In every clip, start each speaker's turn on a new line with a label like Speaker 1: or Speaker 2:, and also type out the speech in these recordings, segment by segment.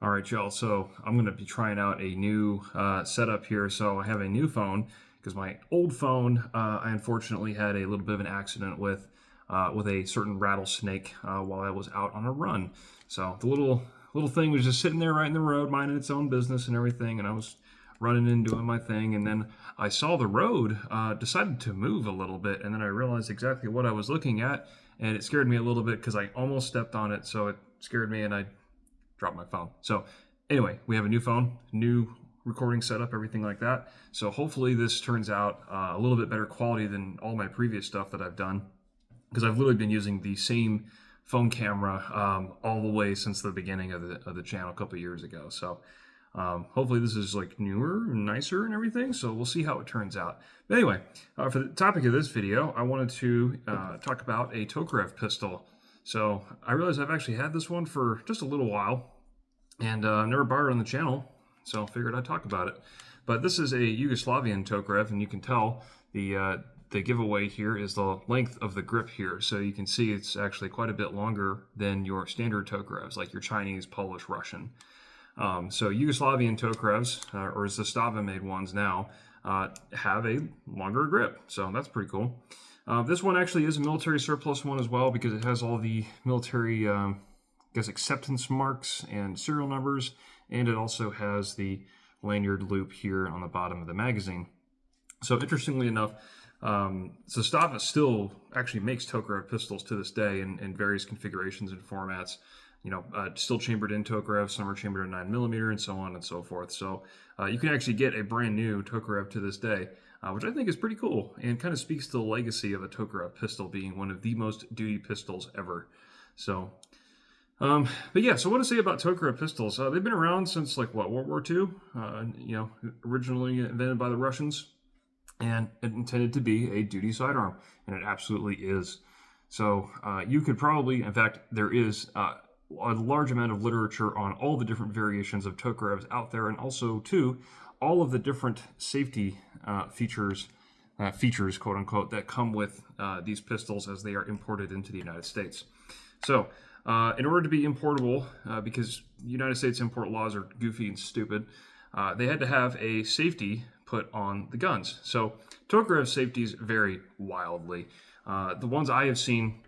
Speaker 1: All right, y'all. So I'm going to be trying out a new setup here. So I have a new phone because my old phone, I unfortunately had a little bit of an accident with a certain rattlesnake while I was out on a run. So the little thing was just sitting there right in the road, minding its own business and everything, and I was running and doing my thing, and then I saw the road decided to move a little bit, and then I realized exactly what I was looking at, and it scared me a little bit because I almost stepped on it, so it scared me, and I dropped my phone. So anyway, we have a new phone, new recording setup, everything like that. So hopefully this turns out a little bit better quality than all my previous stuff that I've done, because I've literally been using the same phone camera all the way since the beginning of the channel a couple years ago. So hopefully this is like newer and nicer and everything. So we'll see how it turns out. But anyway, for the topic of this video, I wanted to talk about a Tokarev pistol. So I realize I've actually had this one for just a little while, and I've never borrowed it on the channel, so I figured I'd talk about it. But this is a Yugoslavian Tokarev, and you can tell the giveaway here is the length of the grip here. So you can see it's actually quite a bit longer than your standard Tokarevs, like your Chinese, Polish, Russian. So Yugoslavian Tokarevs, or Zastava made ones now, have a longer grip. So that's pretty cool. This one actually is a military surplus one as well, because it has all the military acceptance marks and serial numbers, and it also has the lanyard loop here on the bottom of the magazine. So interestingly enough, Zastava still actually makes Tokarev pistols to this day in various configurations and formats. You know, still chambered in Tokarev, some are chambered in 9mm, and so on and so forth. So you can actually get a brand new Tokarev to this day, which I think is pretty cool, and kind of speaks to the legacy of a Tokarev pistol being one of the most duty pistols ever. So, but yeah, so what to say about Tokarev pistols? They've been around since, like, what, World War II? You know, originally invented by the Russians, and it intended to be a duty sidearm, and it absolutely is. So you could probably, in fact, there is a large amount of literature on all the different variations of Tokarevs out there, and also, too, all of the different safety features, quote unquote, that come with these pistols as they are imported into the United States. So, in order to be importable, because United States import laws are goofy and stupid, they had to have a safety put on the guns. So, Tokarev safeties vary wildly. The ones I have seen,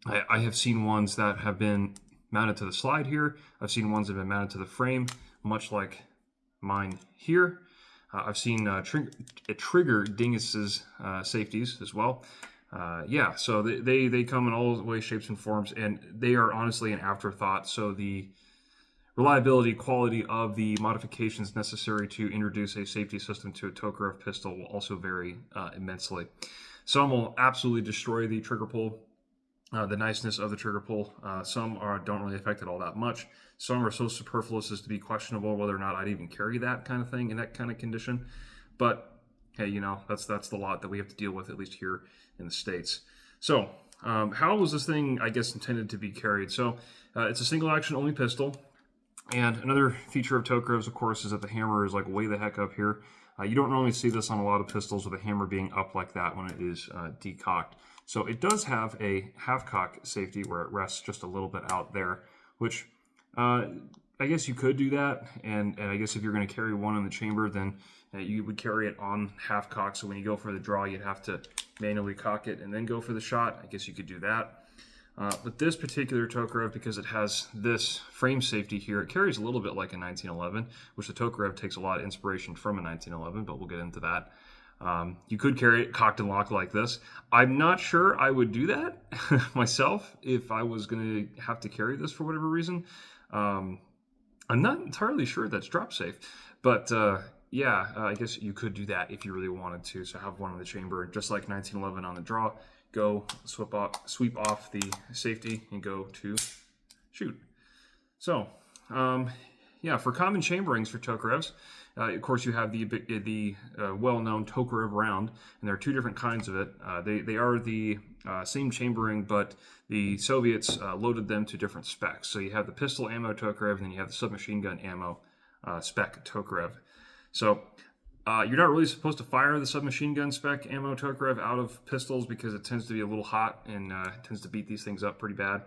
Speaker 1: I have seen ones that have been mounted to the slide here. I've seen ones that have been mounted to the frame, much like mine here. I've seen trigger dinguses safeties as well. Yeah, so they come in all ways, shapes, and forms, and they are honestly an afterthought. So the reliability, quality of the modifications necessary to introduce a safety system to a Tokarev pistol will also vary immensely. Some will absolutely destroy the trigger pull, the niceness of the trigger pull. Some don't really affect it all that much. Some are so superfluous as to be questionable whether or not I'd even carry that kind of thing in that kind of condition. But hey, you know, that's the lot that we have to deal with, at least here in the States. So how was this thing, I guess, intended to be carried? So it's a single action only pistol. And another feature of Tokarevs, of course, is that the hammer is like way the heck up here. You don't normally see this on a lot of pistols with a hammer being up like that when it is decocked. So it does have a half-cock safety where it rests just a little bit out there, which I guess you could do that. And I guess if you're going to carry one in the chamber, then you would carry it on half-cock. So when you go for the draw, you'd have to manually cock it and then go for the shot. I guess you could do that. But this particular Tokarev, because it has this frame safety here, it carries a little bit like a 1911, which the Tokarev takes a lot of inspiration from a 1911, but we'll get into that. You could carry it cocked and locked like this. I'm not sure I would do that myself if I was going to have to carry this for whatever reason. I'm not entirely sure that's drop safe, but yeah, I guess you could do that if you really wanted to. So have one in the chamber, just like 1911 on the draw. Go sweep off the safety and go to shoot. So, yeah, for common chamberings for Tokarevs, of course you have the well-known Tokarev round, and there are two different kinds of it. They are the same chambering, but the Soviets loaded them to different specs. So you have the pistol ammo Tokarev, and then you have the submachine gun ammo spec Tokarev. So you're not really supposed to fire the submachine gun spec ammo Tokarev out of pistols because it tends to be a little hot and tends to beat these things up pretty bad.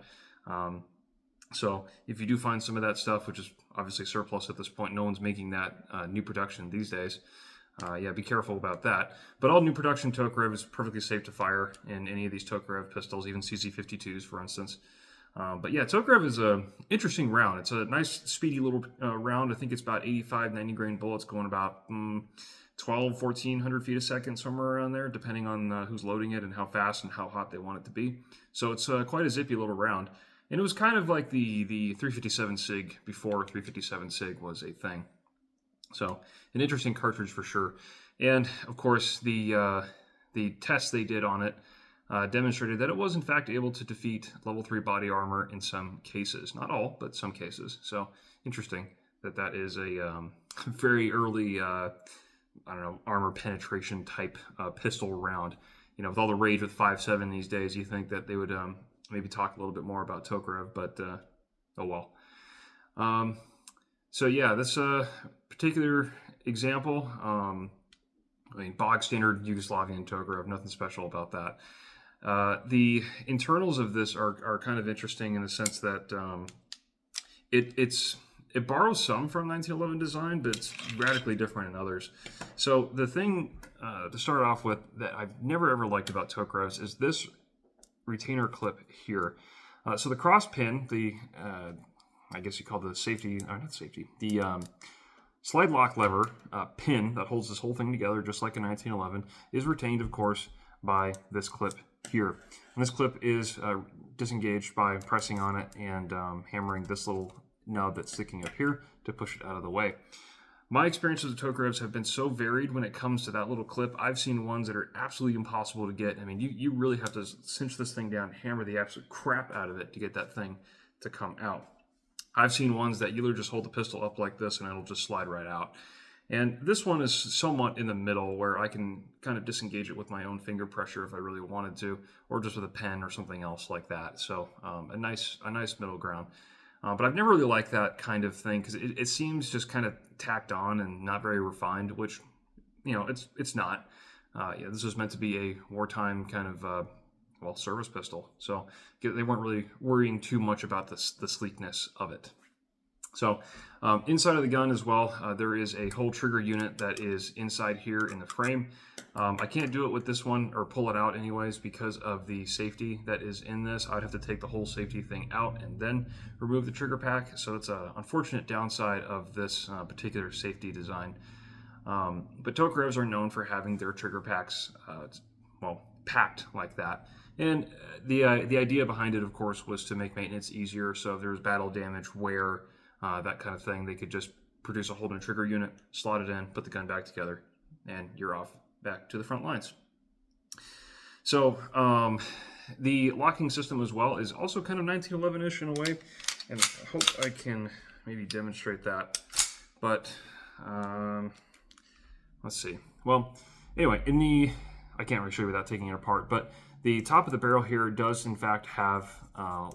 Speaker 1: So if you do find some of that stuff, which is obviously surplus at this point, no one's making that new production these days. Yeah, be careful about that. But all new production Tokarev is perfectly safe to fire in any of these Tokarev pistols, even CC52s, for instance. But yeah, Tokarev is a interesting round. It's a nice, speedy little round. I think it's about 85, 90 grain bullets going about 1,400 feet a second, somewhere around there, depending on who's loading it and how fast and how hot they want it to be. So it's quite a zippy little round. And it was kind of like the 357 SIG before 357 SIG was a thing. So an interesting cartridge for sure. And of course, the tests they did on it demonstrated that it was in fact able to defeat level 3 body armor in some cases. Not all, but some cases. So interesting that is a very early, armor penetration type pistol round. With all the rage with 5.7 these days, you think that they would maybe talk a little bit more about Tokarev, but oh well. So yeah, this particular example, bog standard Yugoslavian Tokarev, nothing special about that. The internals of this are kind of interesting in the sense that it borrows some from 1911 design, but it's radically different in others. So the thing to start off with that I've never ever liked about Tokarevs is this retainer clip here. So the cross pin, I guess you call the safety, or not safety, the slide lock lever pin that holds this whole thing together, just like in 1911, is retained, of course, by this clip here. And this clip is disengaged by pressing on it and hammering this little nub that's sticking up here to push it out of the way. My experiences with Tokarevs have been so varied when it comes to that little clip. I've seen ones that are absolutely impossible to get. I mean, you really have to cinch this thing down, hammer the absolute crap out of it to get that thing to come out. I've seen ones that you literally just hold the pistol up like this and it'll just slide right out. And this one is somewhat in the middle where I can kind of disengage it with my own finger pressure if I really wanted to, or just with a pen or something else like that. So a nice middle ground. But I've never really liked that kind of thing because it seems just kind of tacked on and not very refined, which, it's not. This was meant to be a wartime kind of, service pistol. So they weren't really worrying too much about the sleekness of it. So inside of the gun as well, there is a whole trigger unit that is inside here in the frame. I can't do it with this one or pull it out anyways because of the safety that is in this. I'd have to take the whole safety thing out and then remove the trigger pack. So it's an unfortunate downside of this particular safety design. But Tokarevs are known for having their trigger packs, packed like that. And the idea behind it, of course, was to make maintenance easier. So if there was battle damage, wear, that kind of thing, they could just produce a whole new trigger unit, slot it in, put the gun back together, and you're off back to the front lines. So the locking system as well is also kind of 1911-ish in a way, and I hope I can maybe demonstrate that. But let's see. Well, anyway, I can't really show you without taking it apart, but the top of the barrel here does in fact have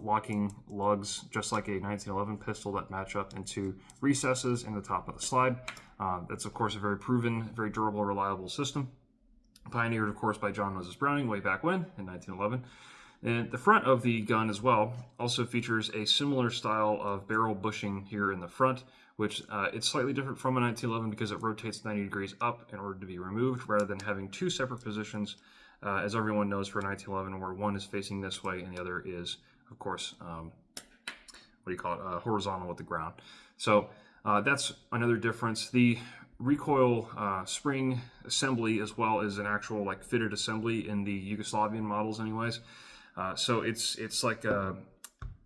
Speaker 1: locking lugs, just like a 1911 pistol, that match up into recesses in the top of the slide. That's of course a very proven, very durable, reliable system. Pioneered of course by John Moses Browning way back when, in 1911. And the front of the gun as well also features a similar style of barrel bushing here in the front, which it's slightly different from a 1911 because it rotates 90 degrees up in order to be removed, rather than having two separate positions, as everyone knows for 1911, where one is facing this way and the other is, of course, horizontal with the ground. So that's another difference. The recoil spring assembly as well is an actual fitted assembly in the Yugoslavian models anyways. So it's like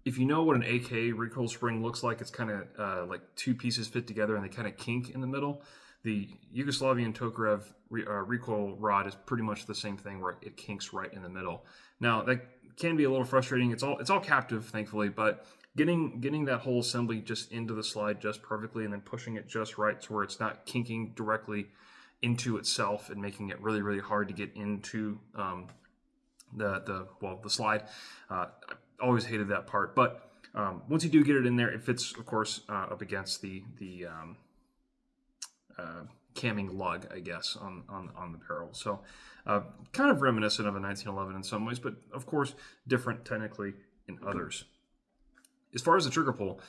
Speaker 1: if you know what an AK recoil spring looks like, it's kind of like two pieces fit together and they kind of kink in the middle. The Yugoslavian Tokarev recoil rod is pretty much the same thing, where it kinks right in the middle. Now that can be a little frustrating. It's all captive, thankfully, but getting that whole assembly just into the slide just perfectly and then pushing it just right to where it's not kinking directly into itself and making it really, really hard to get into the slide. I always hated that part, but once you do get it in there, it fits, of course, up against the camming lug, I guess, on the barrel. So kind of reminiscent of a 1911 in some ways, but of course different technically in others. As far as the trigger pull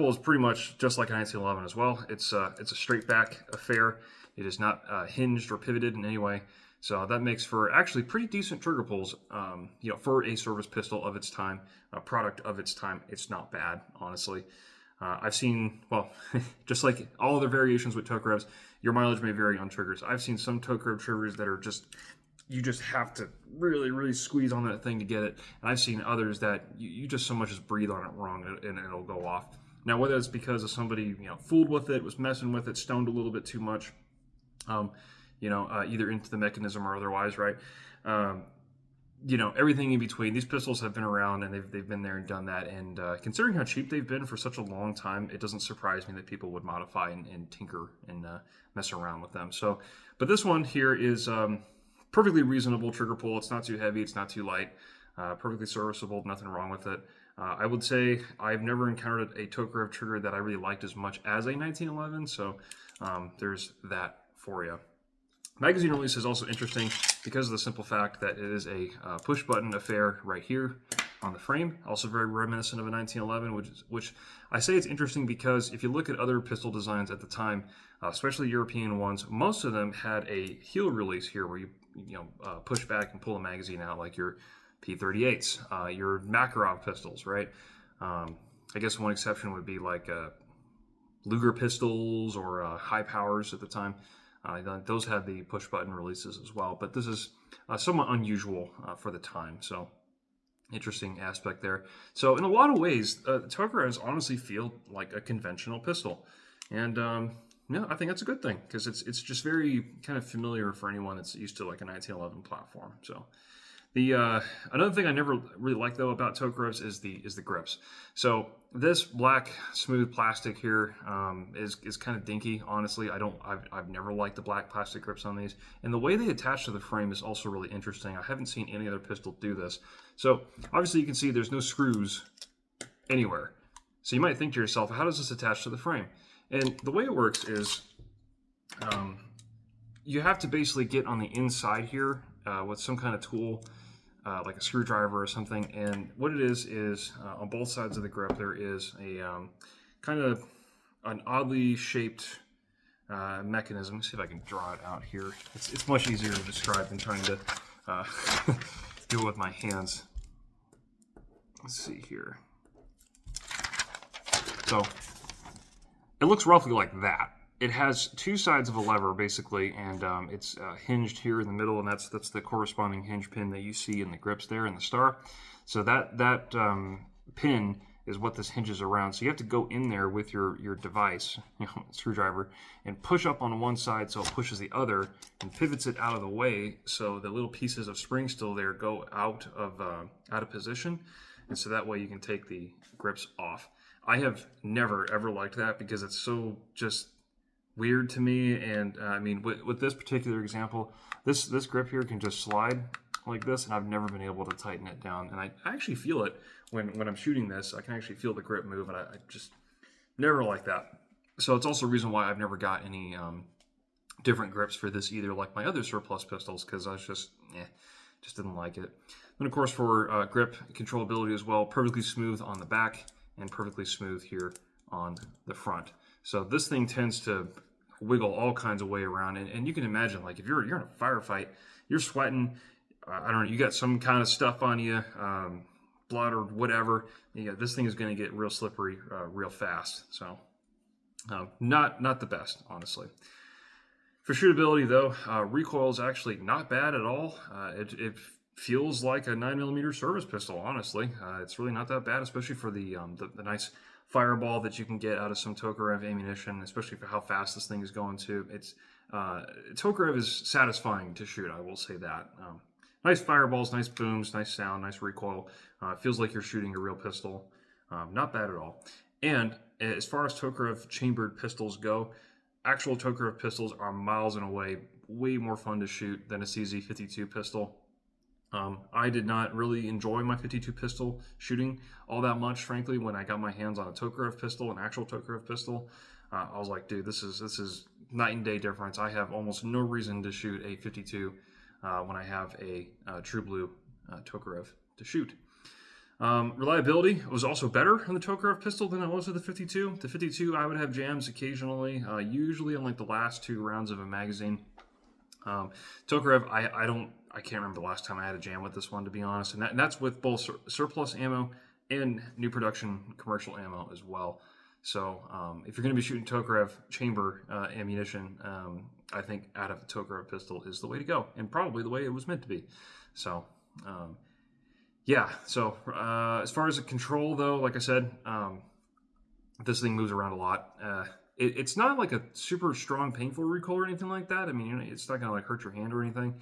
Speaker 1: is pretty much just like a 1911 as well. It's a straight back affair. It is not hinged or pivoted in any way. So that makes for actually pretty decent trigger pulls, for a service pistol of its time, a product of its time. It's not bad, honestly. I've seen, well, just like all other variations with Tokarevs, your mileage may vary on triggers. I've seen some Tokarev triggers that are you just have to really, really squeeze on that thing to get it. And I've seen others that you just so much as breathe on it wrong and it'll go off. Now, whether it's because of somebody, fooled with it, was messing with it, stoned a little bit too much, either into the mechanism or otherwise, right? Everything in between. These pistols have been around and they've been there and done that. And considering how cheap they've been for such a long time, it doesn't surprise me that people would modify and tinker and mess around with them. So, but this one here is perfectly reasonable trigger pull. It's not too heavy. It's not too light. Perfectly serviceable. Nothing wrong with it. I would say I've never encountered a Tokarev trigger that I really liked as much as a 1911. So there's that for you. Magazine release is also interesting because of the simple fact that it is a push button affair right here on the frame. Also very reminiscent of a 1911, which I say it's interesting because if you look at other pistol designs at the time, especially European ones, most of them had a heel release here where you push back and pull a magazine out, like your P38s, your Makarov pistols, right? I guess one exception would be like Luger pistols or high powers at the time. Those had the push button releases as well, but this is somewhat unusual for the time. So interesting aspect there. So in a lot of ways, Tokarevs honestly feel like a conventional pistol, and I think that's a good thing because it's just very kind of familiar for anyone that's used to like a 1911 platform. So the another thing I never really liked though about Tokarevs is the grips. So this black smooth plastic here is kind of dinky. Honestly, I've never liked the black plastic grips on these, and the way they attach to the frame is also really interesting. I haven't seen any other pistol do this. So obviously you can see there's no screws anywhere. So you might think to yourself, how does this attach to the frame? And the way it works is you have to basically get on the inside here with some kind of tool, like a screwdriver or something. And what it is on both sides of the grip, there is a kind of an oddly shaped mechanism. Let's see if I can draw it out here. It's much easier to describe than trying to do it with my hands. Let's see here. So it looks roughly like that. It has two sides of a lever, basically, and it's hinged here in the middle, and that's the corresponding hinge pin that you see in the grips there in the star. So that pin is what this hinges around. So you have to go in there with your device, screwdriver, and push up on one side so it pushes the other and pivots it out of the way so the little pieces of spring still there go out of position, and so that way you can take the grips off. I have never ever liked that because it's so just weird to me, and I mean with this particular example, this grip here can just slide like this, and I've never been able to tighten it down, and I actually feel it when I'm shooting this. I can actually feel the grip move, and I just never like that. So it's also a reason why I've never got any different grips for this either, like my other surplus pistols, because I was just didn't like it. Then of course for grip controllability as well, perfectly smooth on the back and perfectly smooth here on the front. So this thing tends to wiggle all kinds of way around, and you can imagine, like, if you're in a firefight, you're sweating, I don't know, you got some kind of stuff on you, blood or whatever, this thing is going to get real slippery real fast. So not the best, honestly. For shootability though, recoil is actually not bad at all. It feels like a 9mm service pistol, honestly. It's really not that bad, especially for the nice fireball that you can get out of some Tokarev ammunition, especially for how fast this thing is going too. It's Tokarev is satisfying to shoot, I will say that. Nice fireballs, nice booms, nice sound, nice recoil. Feels like you're shooting a real pistol. Not bad at all. And as far as Tokarev chambered pistols go, actual Tokarev pistols are miles and away way more fun to shoot than a CZ52 pistol. I did not really enjoy my 52 pistol shooting all that much, frankly. When I got my hands on a Tokarev pistol, an actual Tokarev pistol, I was like, dude, this is night and day difference. I have almost no reason to shoot a 52 when I have a True Blue Tokarev to shoot. Reliability was also better on the Tokarev pistol than it was with the 52. The 52, I would have jams occasionally, usually on like the last 2 rounds of a magazine. Tokarev, I can't remember the last time I had a jam with this one, to be honest, and that's with both surplus ammo and new production commercial ammo as well. So if you're going to be shooting Tokarev chamber ammunition, I think out of the Tokarev pistol is the way to go, and probably the way it was meant to be. So yeah. So as far as the control, though, like I said, this thing moves around a lot. It's not like a super strong, painful recoil or anything like that. I mean, it's not going to like hurt your hand or anything,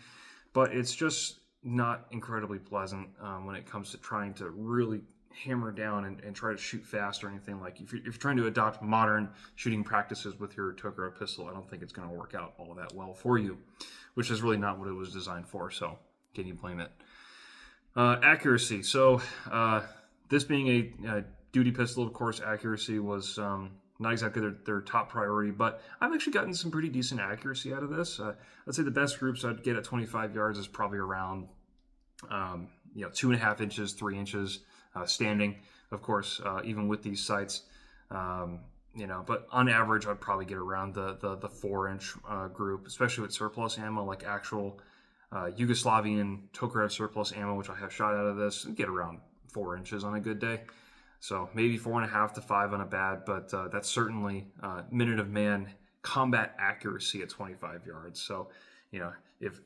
Speaker 1: but it's just not incredibly pleasant when it comes to trying to really hammer down and try to shoot fast or anything. Like if you're trying to adopt modern shooting practices with your Tokarev pistol, I don't think it's going to work out all that well for you, which is really not what it was designed for. So can you blame it? Accuracy. So this being a duty pistol, of course, accuracy was not exactly their top priority, but I've actually gotten some pretty decent accuracy out of this. I'd say the best groups I'd get at 25 yards is probably around 2.5 inches, 3 inches standing. Of course, even with these sights, but on average, I'd probably get around the 4-inch group, especially with surplus ammo, like actual Yugoslavian Tokarev surplus ammo, which I have shot out of this, and get around 4 inches on a good day. So maybe 4.5 to 5 on a bad, but that's certainly minute of man combat accuracy at 25 yards. So, if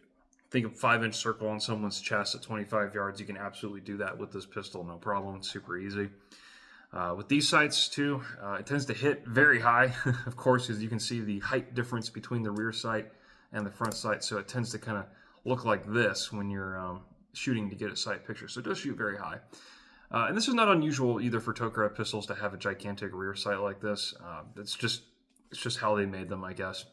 Speaker 1: think of 5-inch circle on someone's chest at 25 yards, you can absolutely do that with this pistol, no problem. It's super easy. With these sights too, it tends to hit very high, of course, as you can see the height difference between the rear sight and the front sight. So it tends to kind of look like this when you're shooting to get a sight picture. So it does shoot very high. And this is not unusual either for Tokarev pistols to have a gigantic rear sight like this. It's just how they made them, I guess.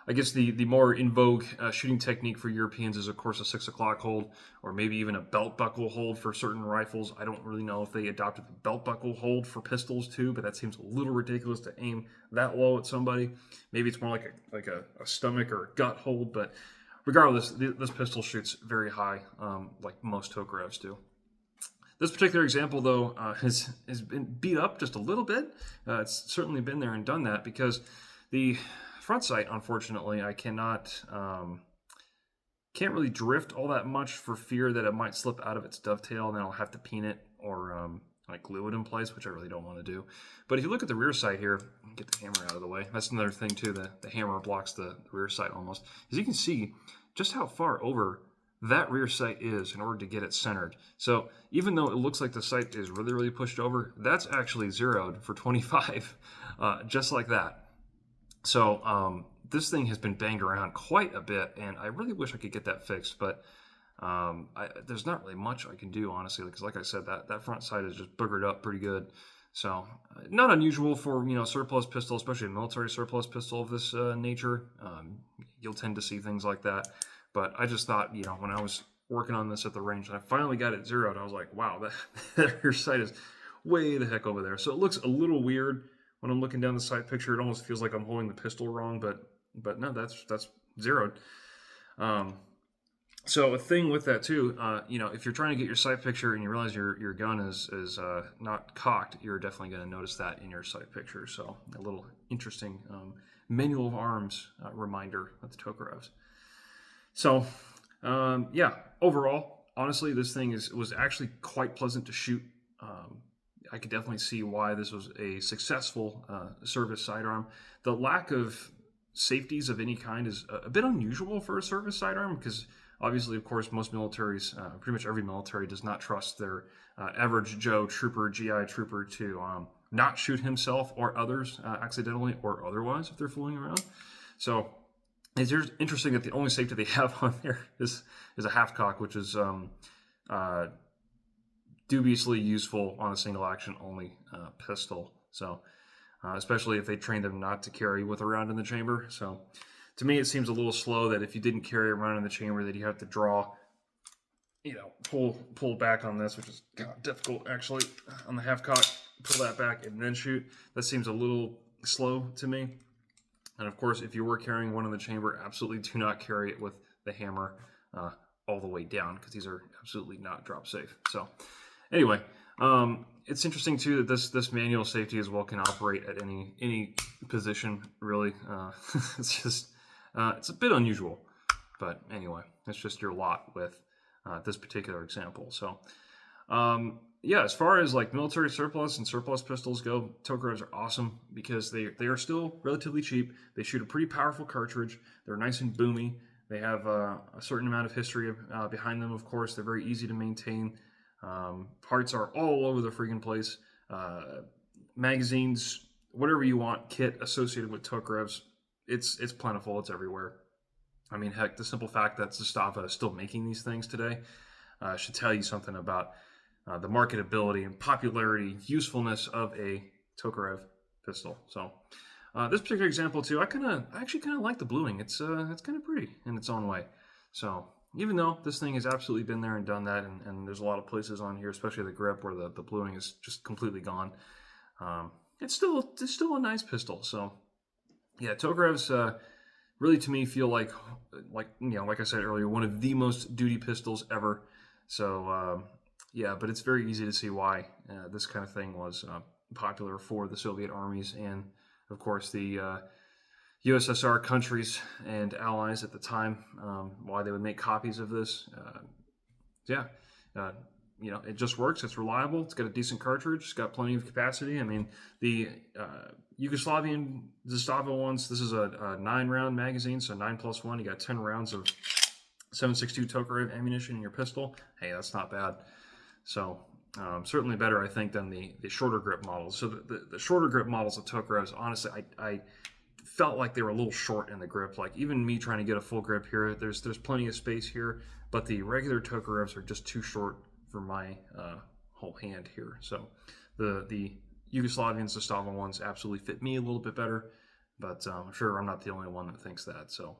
Speaker 1: I guess the more in vogue shooting technique for Europeans is, of course, a 6 o'clock hold, or maybe even a belt buckle hold for certain rifles. I don't really know if they adopted the belt buckle hold for pistols too, but that seems a little ridiculous to aim that low at somebody. Maybe it's more like a stomach or a gut hold, but regardless, this pistol shoots very high, like most Tokarevs do. This particular example, though, has been beat up just a little bit. It's certainly been there and done that because the front sight, unfortunately, I can't really drift all that much for fear that it might slip out of its dovetail, and then I'll have to peen it or like glue it in place, which I really don't want to do. But if you look at the rear sight here, get the hammer out of the way. That's another thing too. The hammer blocks the rear sight almost. As you can see, just how far over that rear sight is in order to get it centered. So even though it looks like the sight is really, really pushed over, that's actually zeroed for 25, just like that. So this thing has been banged around quite a bit, and I really wish I could get that fixed, but there's not really much I can do, honestly, because like I said, that front sight is just boogered up pretty good. So not unusual for, surplus pistol, especially a military surplus pistol of this nature. You'll tend to see things like that. But I just thought, when I was working on this at the range and I finally got it zeroed, I was like, wow, that rear sight is way the heck over there. So it looks a little weird when I'm looking down the sight picture. It almost feels like I'm holding the pistol wrong, but no, that's zeroed. So a thing with that too, if you're trying to get your sight picture and you realize your gun is not cocked, you're definitely going to notice that in your sight picture. So a little interesting manual of arms reminder of the Tokarevs. So, overall, honestly, this thing was actually quite pleasant to shoot. I could definitely see why this was a successful service sidearm. The lack of safeties of any kind is a bit unusual for a service sidearm because obviously, of course, most militaries, pretty much every military, does not trust their average Joe trooper, GI trooper to not shoot himself or others accidentally or otherwise if they're fooling around. So it's interesting that the only safety they have on there is a half cock, which is dubiously useful on a single action only pistol. So especially if they train them not to carry with a round in the chamber. So to me, it seems a little slow that if you didn't carry a round in the chamber, that you have to draw, pull back on this, which is kind of difficult actually on the half cock. Pull that back and then shoot. That seems a little slow to me. And of course, if you were carrying one in the chamber, absolutely do not carry it with the hammer all the way down because these are absolutely not drop safe. So Anyway, it's interesting too that this manual safety as well can operate at any position. Really, it's just it's a bit unusual, but anyway, that's just your lot with this particular example. So. Yeah, as far as like military surplus and surplus pistols go, Tokarevs are awesome because they are still relatively cheap. They shoot a pretty powerful cartridge. They're nice and boomy. They have a certain amount of history behind them, of course. They're very easy to maintain. Parts are all over the freaking place. Magazines, whatever you want, kit associated with Tokarevs, it's plentiful. It's everywhere. I mean, heck, the simple fact that Zastava is still making these things today should tell you something about the marketability and popularity, usefulness of a Tokarev pistol. So this particular example too, I actually kind of like the bluing. It's kind of pretty in its own way. So even though this thing has absolutely been there and done that, and there's a lot of places on here, especially the grip where the bluing is just completely gone, it's still a nice pistol. So yeah, Tokarevs really to me feel like like I said earlier, one of the most duty pistols ever. So yeah, but it's very easy to see why this kind of thing was popular for the Soviet armies and, of course, the USSR countries and allies at the time. Why they would make copies of this. Yeah, it just works. It's reliable. It's got a decent cartridge. It's got plenty of capacity. I mean, the Yugoslavian Zastava ones. This is a 9-round magazine, so 9+1. You got 10 rounds of 7.62 Tokarev ammunition in your pistol. Hey, that's not bad. So certainly better, I think, than the shorter grip models. So the shorter grip models of Tokarevs, honestly, I felt like they were a little short in the grip. Like even me trying to get a full grip here, there's plenty of space here, but the regular Tokarevs are just too short for my whole hand here. So the Yugoslavian Zastava ones absolutely fit me a little bit better, but I'm sure I'm not the only one that thinks that. So,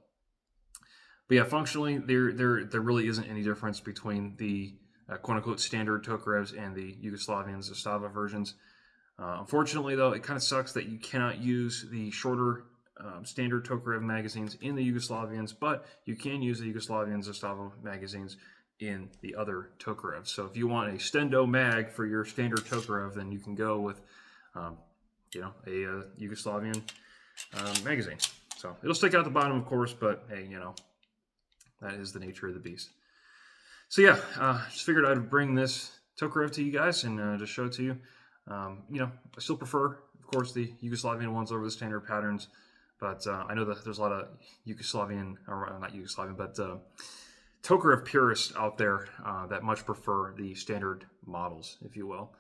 Speaker 1: but yeah, functionally, there really isn't any difference between the quote-unquote standard Tokarevs and the Yugoslavian Zastava versions. Unfortunately, though, it kind of sucks that you cannot use the shorter standard Tokarev magazines in the Yugoslavians, but you can use the Yugoslavian Zastava magazines in the other Tokarevs. So if you want a Stendo mag for your standard Tokarev, then you can go with a Yugoslavian magazine. So it'll stick out the bottom, of course, but hey, that is the nature of the beast. So yeah, just figured I'd bring this Tokarev to you guys and just show it to you. I still prefer, of course, the Yugoslavian ones over the standard patterns, but I know that there's a lot of Tokarev purists out there that much prefer the standard models, if you will.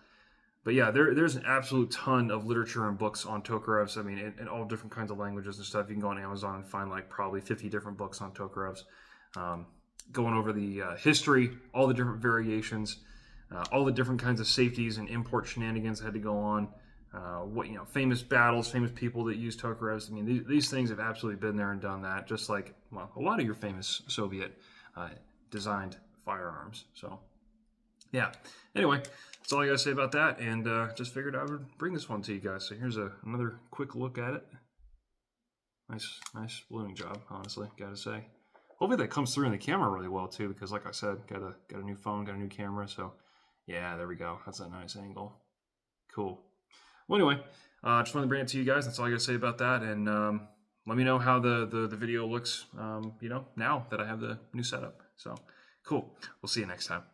Speaker 1: But yeah, there's an absolute ton of literature and books on Tokarevs. I mean, in all different kinds of languages and stuff. You can go on Amazon and find like probably 50 different books on Tokarevs. Going over the history, all the different variations, all the different kinds of safeties and import shenanigans that had to go on. Famous battles, famous people that use Tokarevs. I mean, these things have absolutely been there and done that, just like a lot of your famous Soviet designed firearms. So, yeah. Anyway, that's all I gotta say about that, and just figured I would bring this one to you guys. So here's another quick look at it. Nice bluing job, honestly, gotta say. Hopefully that comes through in the camera really well too, because like I said, got a new phone, got a new camera, so yeah, there we go. That's a nice angle. Cool. Well, anyway, just wanted to bring it to you guys. That's all I got to say about that, and let me know how the video looks. Now that I have the new setup. So cool. We'll see you next time.